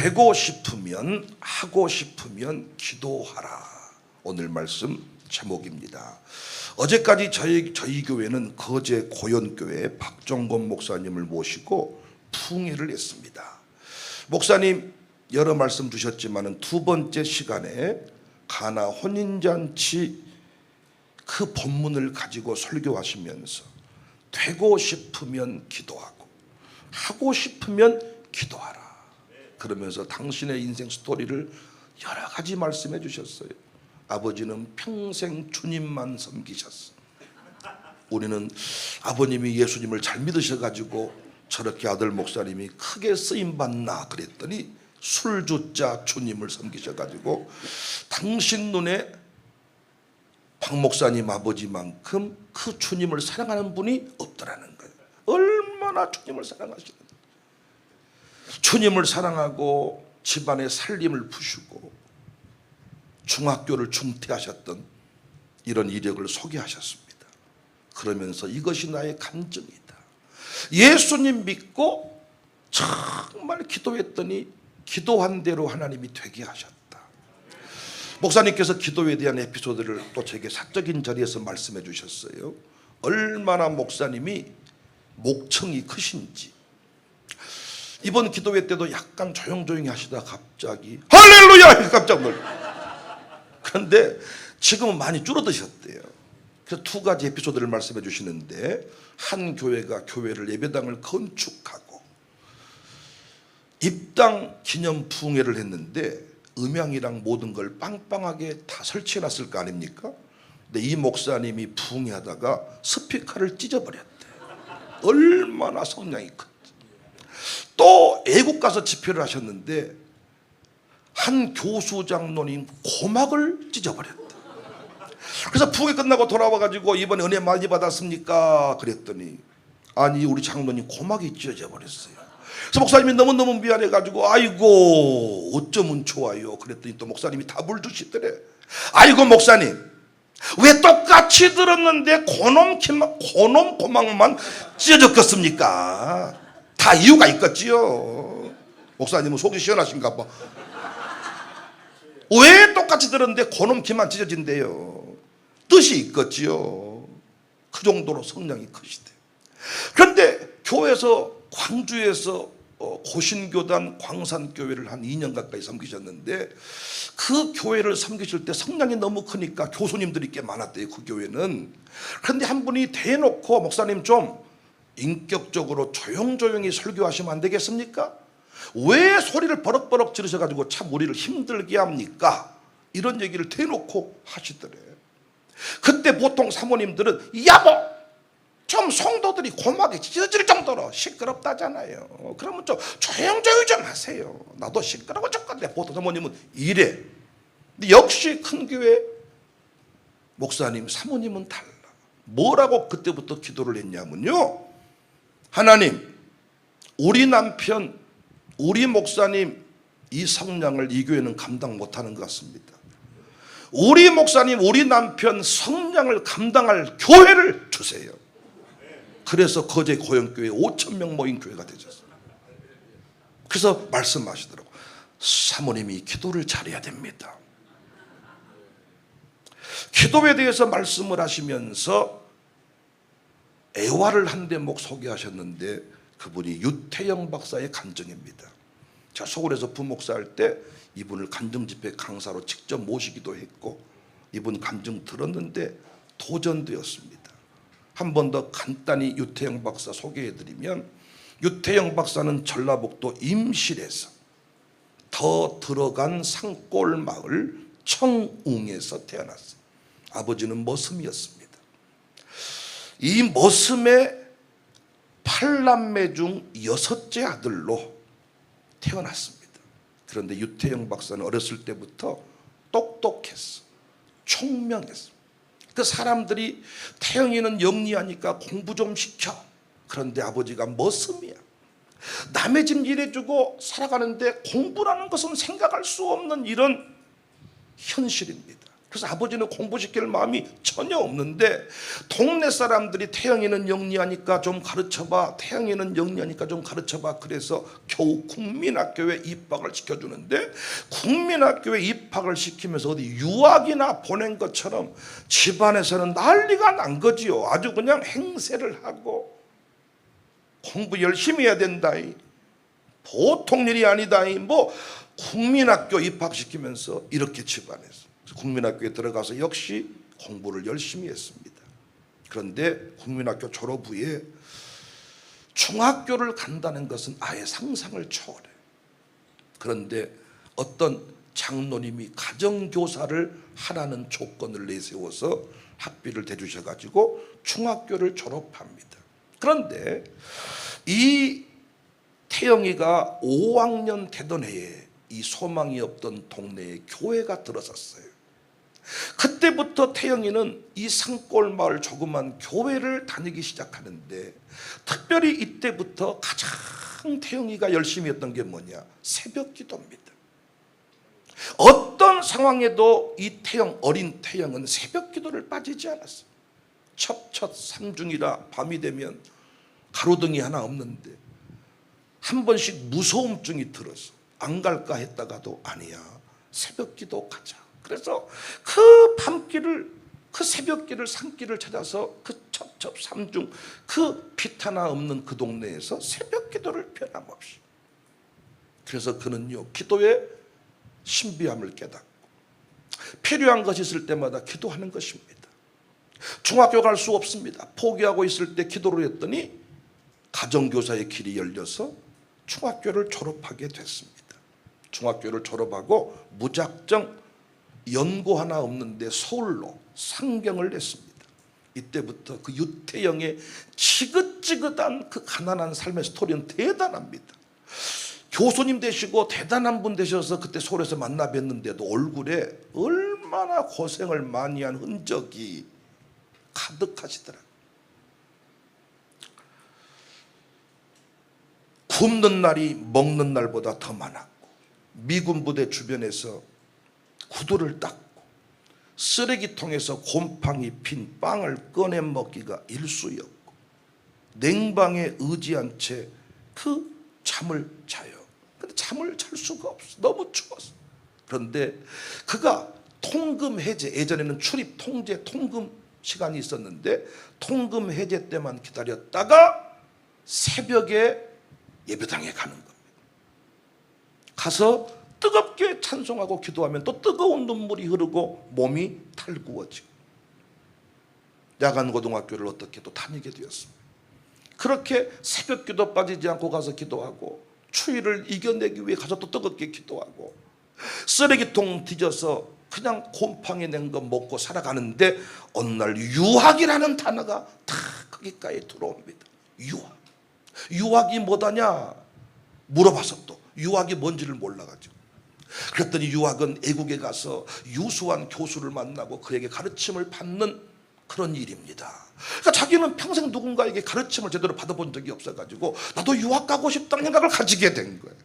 되고 싶으면, 하고 싶으면 기도하라. 오늘 말씀 제목입니다. 어제까지 저희 교회는 거제 고연교회 박정권 목사님을 모시고 풍회를 했습니다. 목사님 여러 말씀 주셨지만 두 번째 시간에 가나 혼인잔치 그 본문을 가지고 설교하시면서 되고 싶으면 기도하고 하고 싶으면 기도하라 그러면서 당신의 인생 스토리를 여러 가지 말씀해 주셨어요. 아버지는 평생 주님만 섬기셨어. 우리는 아버님이 예수님을 잘 믿으셔가지고 저렇게 아들 목사님이 크게 쓰임받나 그랬더니 술주자 주님을 섬기셔가지고 당신 눈에 박 목사님 아버지만큼 그 주님을 사랑하는 분이 없더라는 거예요. 얼마나 주님을 사랑하시는지. 주님을 사랑하고 집안의 살림을 푸시고 중학교를 중퇴하셨던 이런 이력을 소개하셨습니다. 그러면서 이것이 나의 감정이다. 예수님 믿고 정말 기도했더니 기도한 대로 하나님이 되게 하셨다. 목사님께서 기도에 대한 에피소드를 또 제게 사적인 자리에서 말씀해 주셨어요. 얼마나 목사님이 목청이 크신지. 이번 기도회 때도 약간 조용조용히 하시다 갑자기 할렐루야! 깜짝 놀랐어요. 그런데 지금은 많이 줄어드셨대요. 그래서 두 가지 에피소드를 말씀해 주시는데, 한 교회가 교회를 예배당을 건축하고 입당 기념 부흥회를 했는데 음향이랑 모든 걸 빵빵하게 다 설치해 놨을 거 아닙니까? 근데 이 목사님이 부흥회하다가 스피커를 찢어버렸대요. 얼마나 성량이 큰지. 또 애국 가서 집회를 하셨는데 한 교수 장로님 고막을 찢어버렸대. 그래서 부흥회 끝나고 돌아와가지고 이번에 은혜 많이 받았습니까? 그랬더니 아니 우리 장로님 고막이 찢어져 버렸어요. 그래서 목사님이 너무너무 미안해가지고 아이고 어쩌면 좋아요. 그랬더니 또 목사님이 답을 주시더래. 아이고 목사님 왜 똑같이 들었는데 고놈 고막만 찢어졌겠습니까? 다 이유가 있겠지요. 목사님은 속이 시원하신가 봐. 왜 똑같이 들었는데 고놈 귀만 찢어진대요. 뜻이 있겠지요. 그 정도로 성량이 크시대요. 그런데 교회에서 광주에서 고신교단 광산교회를 한 2년 가까이 섬기셨는데 그 교회를 섬기실 때 성량이 너무 크니까 교수님들이 꽤 많았대요. 그 교회는. 그런데 한 분이 대놓고 목사님 좀 인격적으로 조용조용히 설교하시면 안 되겠습니까? 왜 소리를 버럭버럭 지르셔가지고 참 우리를 힘들게 합니까? 이런 얘기를 대놓고 하시더래. 그때 보통 사모님들은 여보 좀 성도들이 고막이 찢어질 정도로 시끄럽다잖아요. 그러면 좀 조용조용히 좀 하세요. 나도 시끄러워 죽겠네. 보통 사모님은 이래. 근데 역시 큰 교회 목사님 사모님은 달라. 뭐라고 그때부터 기도를 했냐면요, 하나님 우리 남편 우리 목사님 이 성량을 이 교회는 감당 못하는 것 같습니다. 우리 목사님 우리 남편 성량을 감당할 교회를 주세요. 그래서 거제 고영교회 5,000명 모인 교회가 되셨어요. 그래서 말씀하시더라고. 사모님이 기도를 잘해야 됩니다. 기도에 대해서 말씀을 하시면서 애화를 한 대목 소개하셨는데 그분이 유태영 박사의 간증입니다. 제가 서울에서 부목사 할 때 이분을 간증집회 강사로 직접 모시기도 했고 이분 간증 들었는데 도전되었습니다. 한 번 더 간단히 유태영 박사 소개해드리면, 유태영 박사는 전라북도 임실에서 더 들어간 산골 마을 청웅에서 태어났어요. 아버지는 머슴이었습니다. 이 머슴의 8남매 중 6째 아들로 태어났습니다. 그런데 유태영 박사는 어렸을 때부터 똑똑했어. 총명했어. 그 사람들이 태영이는 영리하니까 공부 좀 시켜. 그런데 아버지가 머슴이야. 남의 집 일해주고 살아가는데 공부라는 것은 생각할 수 없는 이런 현실입니다. 그래서 아버지는 공부시킬 마음이 전혀 없는데 동네 사람들이 태영이는 영리하니까 좀 가르쳐봐, 태영이는 영리하니까 좀 가르쳐봐. 그래서 겨우 국민학교에 입학을 시켜주는데 국민학교에 입학을 시키면서 어디 유학이나 보낸 것처럼 집안에서는 난리가 난 거지요. 아주 그냥 행세를 하고 공부 열심히 해야 된다, 보통 일이 아니다, 뭐 국민학교 입학시키면서 이렇게 집안에서 국민학교에 들어가서 역시 공부를 열심히 했습니다. 그런데 국민학교 졸업 후에 중학교를 간다는 것은 아예 상상을 초월해요. 그런데 어떤 장로님이 가정교사를 하라는 조건을 내세워서 학비를 대주셔가지고 중학교를 졸업합니다. 그런데 이 태영이가 5학년 되던 해에 이 소망이 없던 동네에 교회가 들어섰어요. 그때부터 태영이는 이 산골마을 조그만 교회를 다니기 시작하는데 특별히 이때부터 가장 태영이가 열심히 했던 게 뭐냐? 새벽 기도입니다. 어떤 상황에도 이 어린 태영은 새벽 기도를 빠지지 않았어요. 첩첩 삼중이라 밤이 되면 가로등이 하나 없는데 한 번씩 무서움증이 들어서 안 갈까 했다가도 아니야, 새벽 기도 가자. 그래서 그 밤길을, 그 새벽길을, 산길을 찾아서 그 첩첩 삼중, 그 빛 하나 없는 그 동네에서 새벽 기도를 변함없이. 그래서 그는요, 기도의 신비함을 깨닫고 필요한 것이 있을 때마다 기도하는 것입니다. 중학교 갈 수 없습니다. 포기하고 있을 때 기도를 했더니 가정교사의 길이 열려서 중학교를 졸업하게 됐습니다. 중학교를 졸업하고 무작정 연고 하나 없는데 서울로 상경을 냈습니다. 이때부터 그 유태영의 지긋지긋한 그 가난한 삶의 스토리는 대단합니다. 교수님 되시고 대단한 분 되셔서 그때 서울에서 만나 뵀는데도 얼굴에 얼마나 고생을 많이 한 흔적이 가득하시더라고요. 굶는 날이 먹는 날보다 더 많았고 미군 부대 주변에서 구두를 닦고 쓰레기통에서 곰팡이 핀 빵을 꺼내 먹기가 일쑤였고 냉방에 의지한 채 그 잠을 자요. 근데 잠을 잘 수가 없어. 너무 추웠어. 그런데 그가 통금 해제, 예전에는 출입 통제 통금 시간이 있었는데 통금 해제 때만 기다렸다가 새벽에 예배당에 가는 겁니다. 가서 뜨겁게 찬송하고 기도하면 또 뜨거운 눈물이 흐르고 몸이 탈구어지고 야간 고등학교를 어떻게 또 다니게 되었습니다. 그렇게 새벽 기도 빠지지 않고 가서 기도하고 추위를 이겨내기 위해 가서 또 뜨겁게 기도하고 쓰레기통 뒤져서 그냥 곰팡이 낸 거 먹고 살아가는데 어느 날 유학이라는 단어가 다 거기까지 들어옵니다. 유학. 유학이 뭐다냐 물어봐서 또 유학이 뭔지를 몰라가지고 그랬더니 유학은 애국에 가서 유수한 교수를 만나고 그에게 가르침을 받는 그런 일입니다. 그러니까 자기는 평생 누군가에게 가르침을 제대로 받아본 적이 없어가지고 나도 유학 가고 싶다는 생각을 가지게 된 거예요.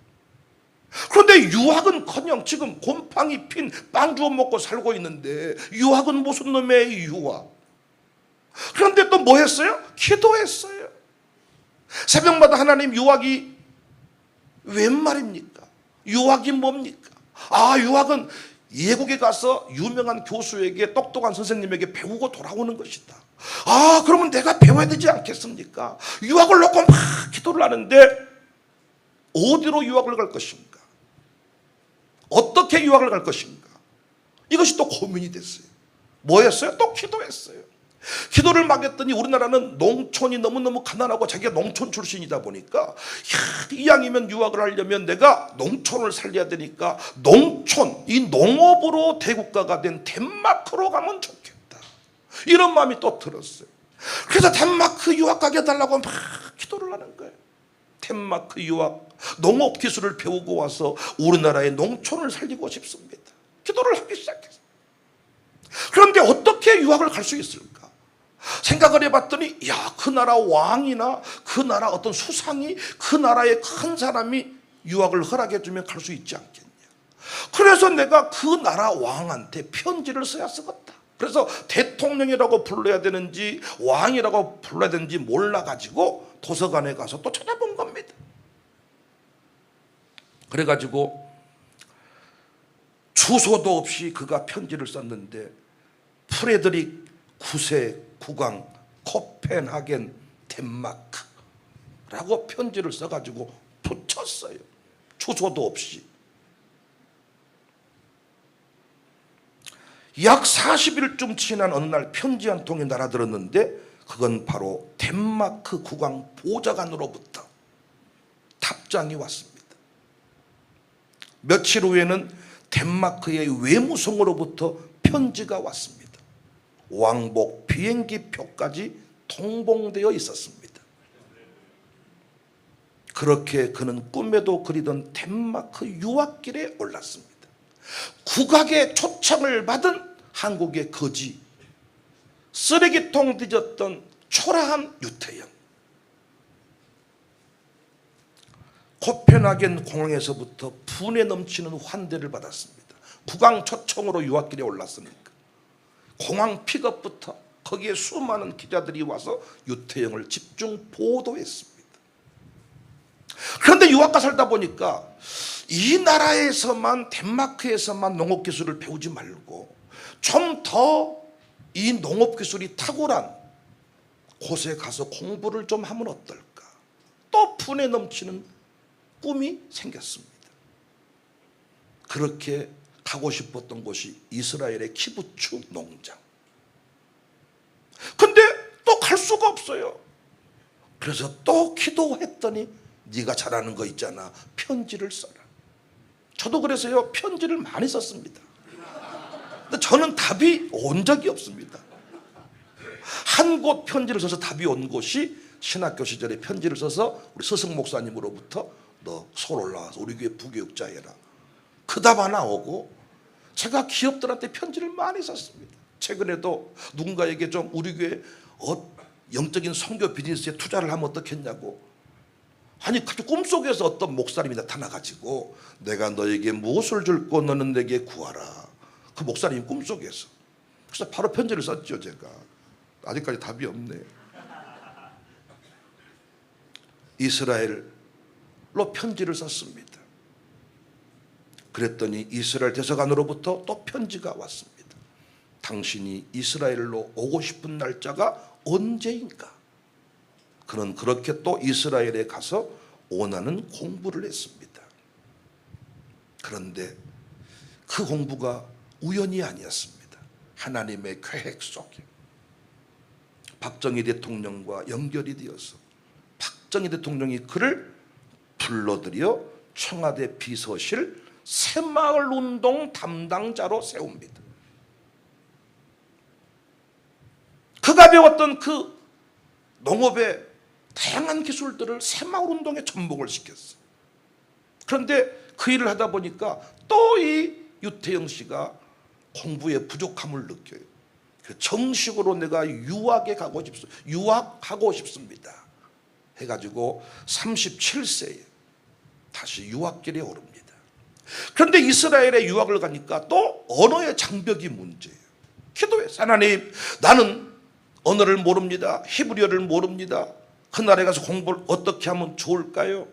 그런데 유학은커녕 지금 곰팡이 핀 빵 주워 먹고 살고 있는데 유학은 무슨 놈의 유학? 그런데 또 뭐 했어요? 기도했어요. 새벽마다 하나님, 유학이 웬 말입니까? 유학이 뭡니까? 아, 유학은 예국에 가서 유명한 교수에게, 똑똑한 선생님에게 배우고 돌아오는 것이다. 아, 그러면 내가 배워야 되지 않겠습니까? 유학을 놓고 막 기도를 하는데 어디로 유학을 갈 것인가? 어떻게 유학을 갈 것인가? 이것이 또 고민이 됐어요. 뭐 했어요? 또 기도했어요. 기도를 막 했더니 우리나라는 농촌이 너무너무 가난하고 자기가 농촌 출신이다 보니까 이왕이면 유학을 하려면 내가 농촌을 살려야 되니까 농촌, 이 농업으로 대국가가 된 덴마크로 가면 좋겠다. 이런 마음이 또 들었어요. 그래서 덴마크 유학 가게 해달라고 막 기도를 하는 거예요. 덴마크 유학, 농업 기술을 배우고 와서 우리나라의 농촌을 살리고 싶습니다. 기도를 하기 시작했어요. 그런데 어떻게 유학을 갈 수 있을까? 생각을 해봤더니 야, 그 나라 왕이나 그 나라 어떤 수상이, 그 나라의 큰 사람이 유학을 허락해 주면 갈 수 있지 않겠냐. 그래서 내가 그 나라 왕한테 편지를 써야 쓰겠다. 그래서 대통령이라고 불러야 되는지 왕이라고 불러야 되는지 몰라가지고 도서관에 가서 또 찾아본 겁니다. 그래가지고 주소도 없이 그가 편지를 썼는데 프레드릭 9세 국왕 코펜하겐 덴마크라고 편지를 써가지고 붙였어요. 주소도 없이. 약 40일쯤 지난 어느 날 편지 한 통이 날아들었는데 그건 바로 덴마크 국왕 보좌관으로부터 답장이 왔습니다. 며칠 후에는 덴마크의 외무성으로부터 편지가 왔습니다. 왕복 비행기 표까지 동봉되어 있었습니다. 그렇게 그는 꿈에도 그리던 덴마크 유학길에 올랐습니다. 국왕의 초청을 받은 한국의 거지, 쓰레기통 뒤졌던 초라한 유태영. 코펜하겐 공항에서부터 분에 넘치는 환대를 받았습니다. 국왕 초청으로 유학길에 올랐으니까. 공항 픽업부터 거기에 수많은 기자들이 와서 유태영을 집중 보도했습니다. 그런데 유학가 살다 보니까 이 나라에서만, 덴마크에서만 농업기술을 배우지 말고 좀 더 이 농업기술이 탁월한 곳에 가서 공부를 좀 하면 어떨까. 또 분에 넘치는 꿈이 생겼습니다. 그렇게 가고 싶었던 곳이 이스라엘의 키부츠 농장. 근데 또 갈 수가 없어요. 그래서 또 기도했더니 네가 잘하는 거 있잖아, 편지를 써라. 저도 그래서요 편지를 많이 썼습니다. 근데 저는 답이 온 적이 없습니다. 한 곳 편지를 써서 답이 온 곳이 신학교 시절에 편지를 써서 우리 서승 목사님으로부터 너 서울 올라와서 우리 교회 부교육자 해라. 그 답 하나 오고, 제가 기업들한테 편지를 많이 썼습니다. 최근에도 누군가에게 좀 우리 교회 영적인 선교 비즈니스에 투자를 하면 어떻겠냐고. 아니 그 꿈속에서 어떤 목사님이 나타나가지고 내가 너에게 무엇을 줄고 너는 내게 구하라. 그 목사님 꿈속에서. 그래서 바로 편지를 썼죠. 제가 아직까지 답이 없네. 이스라엘로 편지를 썼습니다. 그랬더니 이스라엘 대사관으로부터 또 편지가 왔습니다. 당신이 이스라엘로 오고 싶은 날짜가 언제인가? 그는 그렇게 또 이스라엘에 가서 원하는 공부를 했습니다. 그런데 그 공부가 우연이 아니었습니다. 하나님의 계획 속에 박정희 대통령과 연결이 되어서 박정희 대통령이 그를 불러들여 청와대 비서실 새마을운동 담당자로 세웁니다. 그가 배웠던 그 농업의 다양한 기술들을 새마을운동에 접목을 시켰어요. 그런데 그 일을 하다 보니까 또 이 유태영 씨가 공부에 부족함을 느껴요. 정식으로 내가 유학하고 싶습니다 해가지고 37세에 다시 유학길에 오릅니다. 그런데 이스라엘에 유학을 가니까 또 언어의 장벽이 문제예요. 기도해서 하나님, 나는 언어를 모릅니다. 히브리어를 모릅니다. 그 나라에 가서 공부를 어떻게 하면 좋을까요?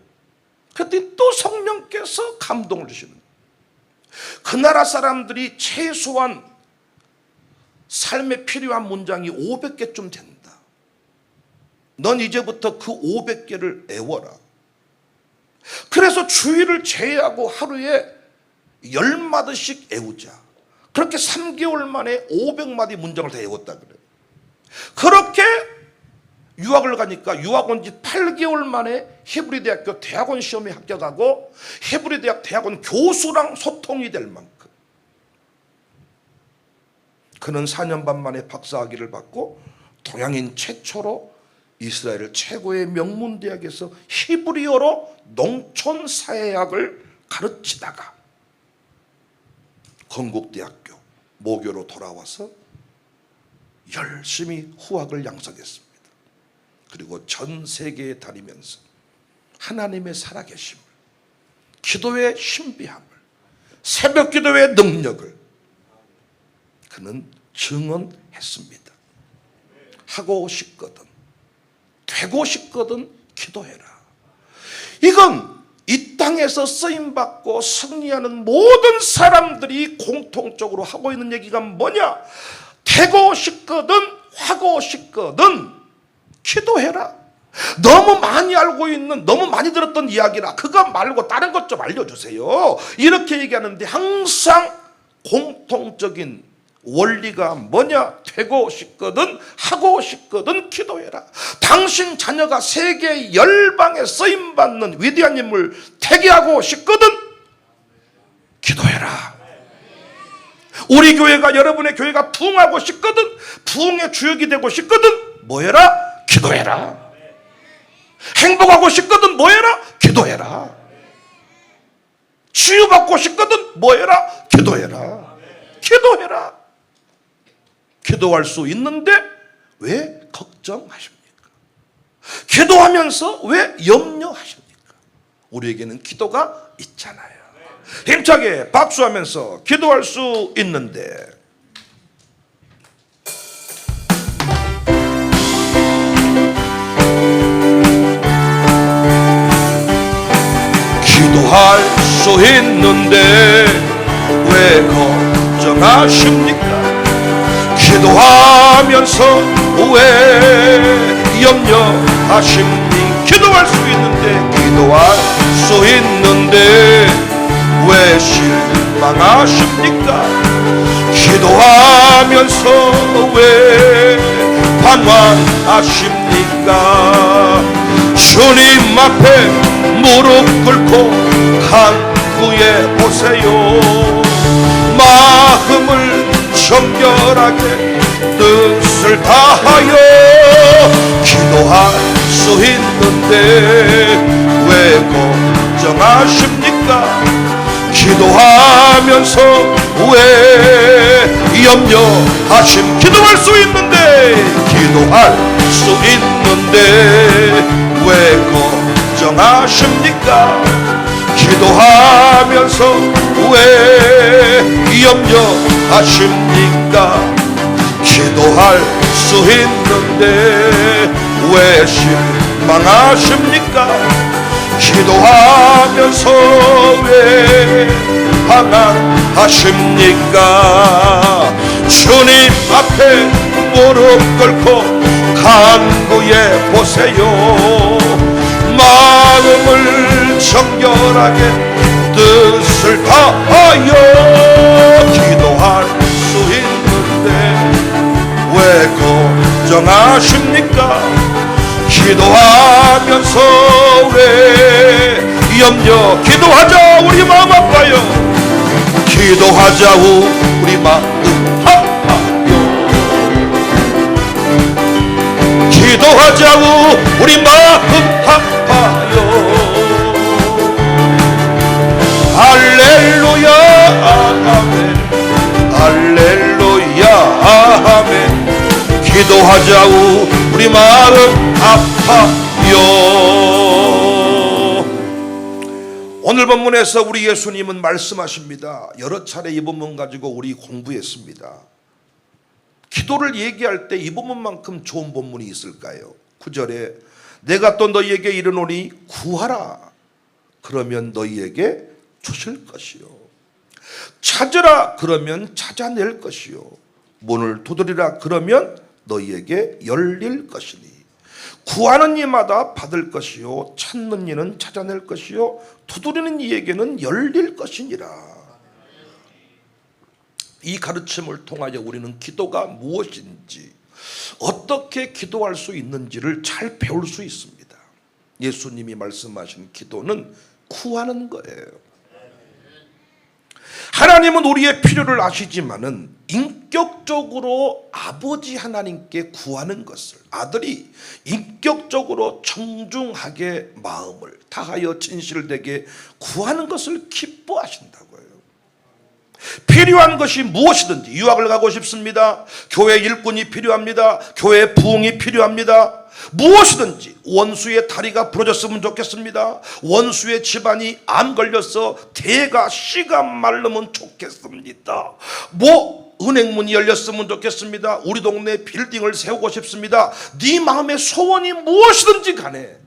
그랬더니 또 성령께서 감동을 주시는 거예요. 그 나라 사람들이 최소한 삶에 필요한 문장이 500개쯤 된다. 넌 이제부터 그 500개를 애워라. 그래서 주일을 제외하고 하루에 10마디씩 애우자. 그렇게 3개월 만에 500마디 문장을 다 애웠다 그래요. 그렇게 유학을 가니까 유학 온 지 8개월 만에 히브리 대학교 대학원 시험에 합격하고 히브리 대학 대학원 교수랑 소통이 될 만큼 그는 4년 반 만에 박사학위를 받고 동양인 최초로 이스라엘 최고의 명문 대학에서 히브리어로 농촌 사회학을 가르치다가 건국대학교 모교로 돌아와서 열심히 후학을 양성했습니다. 그리고 전 세계에 다니면서 하나님의 살아계심을, 기도의 신비함을, 새벽 기도의 능력을 그는 증언했습니다. 하고 싶거든, 되고 싶거든 기도해라. 이건 이 땅에서 쓰임받고 승리하는 모든 사람들이 공통적으로 하고 있는 얘기가 뭐냐? 되고 싶거든, 하고 싶거든 기도해라. 너무 많이 알고 있는, 너무 많이 들었던 이야기라 그거 말고 다른 것 좀 알려주세요, 이렇게 얘기하는데 항상 공통적인 원리가 뭐냐? 되고 싶거든, 하고 싶거든 기도해라. 당신 자녀가 세계 열방에 쓰임받는 위대한 인물 되게 하고 싶거든 기도해라. 우리 교회가, 여러분의 교회가 부흥하고 싶거든, 부흥의 주역이 되고 싶거든 뭐해라? 기도해라. 행복하고 싶거든 뭐해라? 기도해라. 치유받고 싶거든 뭐해라? 기도해라. 기도해라. 기도할 수 있는데 왜 걱정하십니까? 기도하면서 왜 염려하십니까? 우리에게는 기도가 있잖아요. 힘차게 박수하면서 기도할 수 있는데, 기도할 수 있는데 왜 걱정하십니까? 기도하면서 왜 염려하십니까? 기도할 수 있는데, 기도할 수 있는데 왜 실망하십니까? 기도하면서 왜 방황하십니까? 주님 앞에 무릎 꿇고 간구해 보세요. 마음을 정결하게 뜻을 다하여 기도할 수 있는데 왜 걱정하십니까? 기도하면서 왜 염려하심? 기도할 수 있는데, 기도할 수 있는데 왜 걱정하십니까? 기도하면서 왜 염려하십니까? 기도할 수 있는데 왜 실망하십니까? 기도하면서 왜 방황하십니까? 주님 앞에 무릎 꿇고 간구해 보세요. 마음을 정결하게 뜻을 다하여 기도할 수 있는데 왜 걱정하십니까? 기도하면서 왜 염려? 기도하자 우리 마음 아파요. 기도하자 우리 마음 아파요. 기도하자 우리 마음 아파요. 할렐루야 아멘, 할렐루야 아멘. 기도하자 우리 마음 아파요. 오늘 본문에서 우리 예수님은 말씀하십니다. 여러 차례 이 본문 가지고 우리 공부했습니다. 기도를 얘기할 때 이 본문만큼 좋은 본문이 있을까요? 9절에 내가 또 너희에게 이르노니 구하라 그러면 너희에게 주실 것이요, 찾으라 그러면 찾아낼 것이요, 문을 두드리라 그러면 너희에게 열릴 것이니 구하는 이마다 받을 것이요, 찾는 이는 찾아낼 것이요, 두드리는 이에게는 열릴 것이니라. 이 가르침을 통하여 우리는 기도가 무엇인지, 어떻게 기도할 수 있는지를 잘 배울 수 있습니다. 예수님이 말씀하신 기도는 구하는 거예요. 하나님은 우리의 필요를 아시지만은 인격적으로 아버지 하나님께 구하는 것을, 아들이 인격적으로 정중하게 마음을 다하여 진실되게 구하는 것을 기뻐하신다고요. 필요한 것이 무엇이든지, 유학을 가고 싶습니다, 교회 일꾼이 필요합니다, 교회 부흥이 필요합니다, 무엇이든지 원수의 다리가 부러졌으면 좋겠습니다. 원수의 집안이 암 걸려서 대가 씨가 마르면 좋겠습니다. 은행문이 열렸으면 좋겠습니다. 우리 동네에 빌딩을 세우고 싶습니다. 네 마음의 소원이 무엇이든지 간에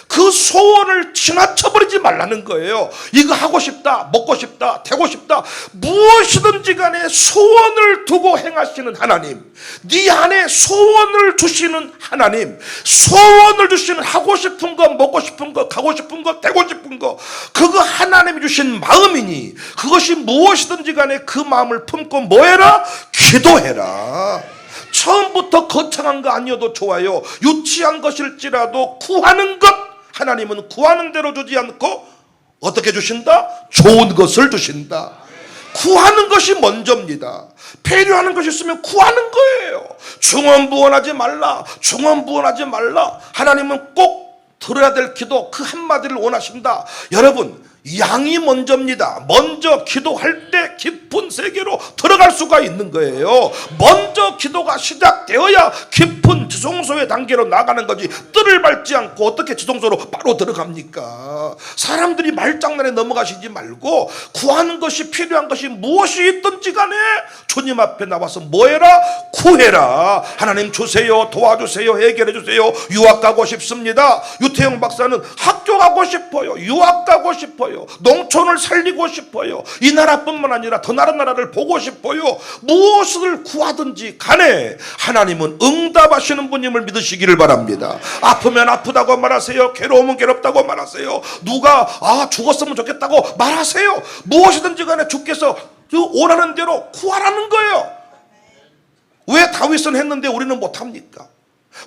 그 소원을 지나쳐버리지 말라는 거예요. 이거 하고 싶다, 먹고 싶다, 되고 싶다, 무엇이든지 간에 소원을 두고 행하시는 하나님, 네 안에 소원을 주시는 하나님, 소원을 주시는 하고 싶은 거, 먹고 싶은 거, 가고 싶은 거, 되고 싶은 거, 그거 하나님이 주신 마음이니 그것이 무엇이든지 간에 그 마음을 품고 뭐해라? 기도해라. 처음부터 거창한 거 아니어도 좋아요. 유치한 것일지라도 구하는 것, 하나님은 구하는 대로 주지 않고 어떻게 주신다? 좋은 것을 주신다. 구하는 것이 먼저입니다. 필요한 것이 있으면 구하는 거예요. 중언부언하지 말라, 중언부언하지 말라. 하나님은 꼭 들어야 될 기도 그 한마디를 원하신다. 여러분, 양이 먼저입니다. 먼저 기도할 때 깊은 세계로 들어갈 수가 있는 거예요. 먼저 기도가 시작되어야 깊은 지성소의 단계로 나가는 거지, 뜰을 밟지 않고 어떻게 지성소로 바로 들어갑니까? 사람들이 말장난에 넘어가시지 말고 구하는 것이, 필요한 것이 무엇이 있든지 간에 주님 앞에 나와서 뭐해라? 구해라. 하나님 주세요, 도와주세요, 해결해 주세요. 유학 가고 싶습니다. 유태영 박사는 학교 가고 싶어요. 유학 가고 싶어요. 농촌을 살리고 싶어요. 이 나라뿐만 아니라 더 다른 나라를 보고 싶어요. 무엇을 구하든지 간에 하나님은 응답하시는 분임을 믿으시기를 바랍니다. 아프면 아프다고 말하세요. 괴로우면 괴롭다고 말하세요. 누가 죽었으면 좋겠다고 말하세요. 무엇이든지 간에 주께서 원하는 대로 구하라는 거예요. 왜 다윗은 했는데 우리는 못합니까?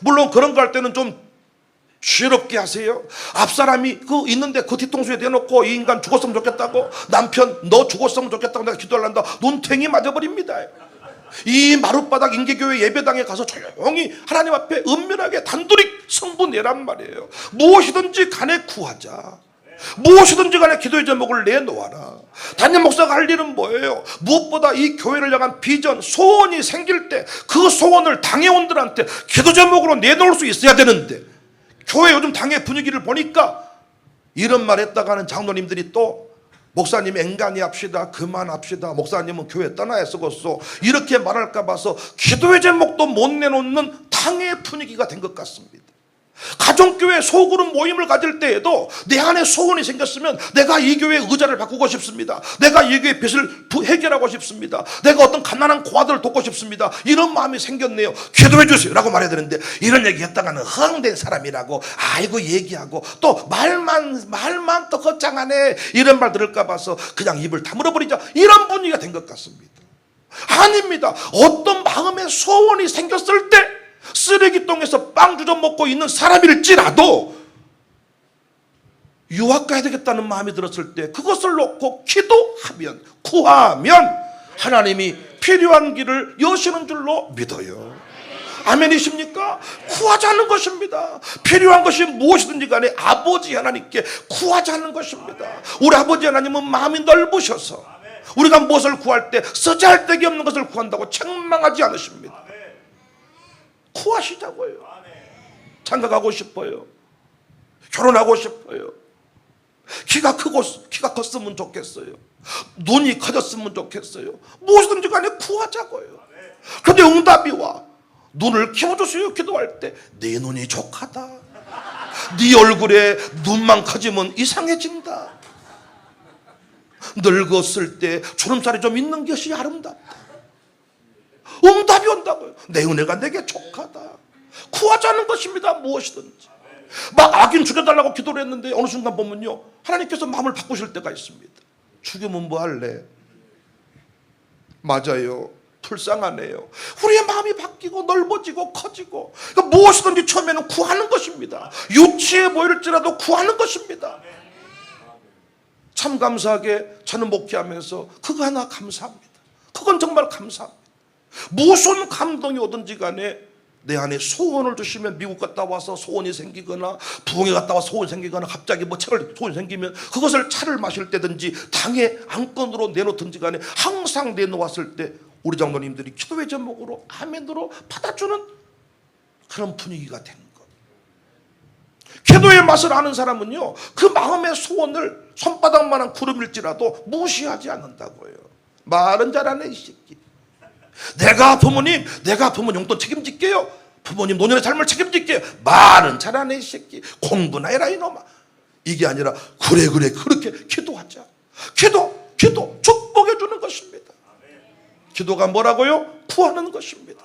물론 그런 거 할 때는 좀 시럽게 하세요. 앞사람이 있는데 그 뒤통수에 대놓고 이 인간 죽었으면 좋겠다고, 남편 너 죽었으면 좋겠다고 내가 기도하란다, 눈탱이 맞아버립니다. 이 마룻바닥 인계교회 예배당에 가서 조용히 하나님 앞에 은밀하게 단둘이 성부 내란 말이에요. 무엇이든지 간에 구하자. 무엇이든지 간에 기도의 제목을 내놓아라. 담임 목사가 할 일은 뭐예요? 무엇보다 이 교회를 향한 비전, 소원이 생길 때 그 소원을 당회원들한테 기도 제목으로 내놓을 수 있어야 되는데, 교회 요즘 당회 분위기를 보니까 이런 말 했다가는 장로님들이 또 목사님 앵간히 합시다, 그만합시다, 목사님은 교회 떠나야 쓰겠소, 이렇게 말할까 봐서 기도의 제목도 못 내놓는 당회 분위기가 된 것 같습니다. 가정교회 소그룹 모임을 가질 때에도 내 안에 소원이 생겼으면 내가 이 교회 의자를 바꾸고 싶습니다, 내가 이 교회 빚을 해결하고 싶습니다, 내가 어떤 가난한 고아들을 돕고 싶습니다, 이런 마음이 생겼네요. 기도해 주세요 라고 말해야 되는데, 이런 얘기 했다가는 허황된 사람이라고 아이고 얘기하고 또 말만 또 거창하네 이런 말 들을까 봐서 그냥 입을 다물어 버리자, 이런 분위기가 된 것 같습니다. 아닙니다. 어떤 마음의 소원이 생겼을 때 쓰레기통에서 빵 주워 먹고 있는 사람일지라도 유학 가야 되겠다는 마음이 들었을 때 그것을 놓고 기도하면, 구하면 하나님이 필요한 길을 여시는 줄로 믿어요. 아멘이십니까? 구하자는 것입니다. 필요한 것이 무엇이든지 간에 아버지 하나님께 구하자는 것입니다. 우리 아버지 하나님은 마음이 넓으셔서 우리가 무엇을 구할 때 쓰잘데기 없는 것을 구한다고 책망하지 않으십니다. 구하시자고요. 장가가고 싶어요. 결혼하고 싶어요. 키가 컸으면 좋겠어요. 눈이 커졌으면 좋겠어요. 무엇이든지 간에 구하자고요. 그런데 응답이 와. 눈을 키워주세요 기도할 때 네 눈이 족하다, 네 얼굴에 눈만 커지면 이상해진다, 늙었을 때 주름살이 좀 있는 것이 아름답다. 응답이 온다고요. 내 은혜가 내게 족하다. 구하자는 것입니다. 무엇이든지. 막 악인 죽여달라고 기도를 했는데 어느 순간 보면요, 하나님께서 마음을 바꾸실 때가 있습니다. 죽이면 뭐 할래? 맞아요. 불쌍하네요. 우리의 마음이 바뀌고 넓어지고 커지고, 그러니까 무엇이든지 처음에는 구하는 것입니다. 유치해 보일지라도 구하는 것입니다. 참 감사하게 저는 목회하면서 그거 하나 감사합니다. 그건 정말 감사합니다. 무슨 감동이 오든지 간에 내 안에 소원을 주시면, 미국 갔다 와서 소원이 생기거나 부흥회 갔다 와서 소원이 생기거나 갑자기 소원이 생기면 그것을 차를 마실 때든지 당에 안건으로 내놓든지 간에 항상 내놓았을 때 우리 장로님들이 기도의 제목으로 아멘으로 받아주는 그런 분위기가 된 것. 기도의 맛을 아는 사람은요, 그 마음의 소원을 손바닥만한 구름일지라도 무시하지 않는다고요. 말은 잘하네 이 새끼. 내가 부모님 용돈 책임질게요. 부모님 노년의 삶을 책임질게요. 말은 잘하네 이 새끼. 공부나 해라 이놈아. 이게 아니라 그래 그렇게 기도하자. 기도 축복해 주는 것입니다. 기도가 뭐라고요? 구하는 것입니다.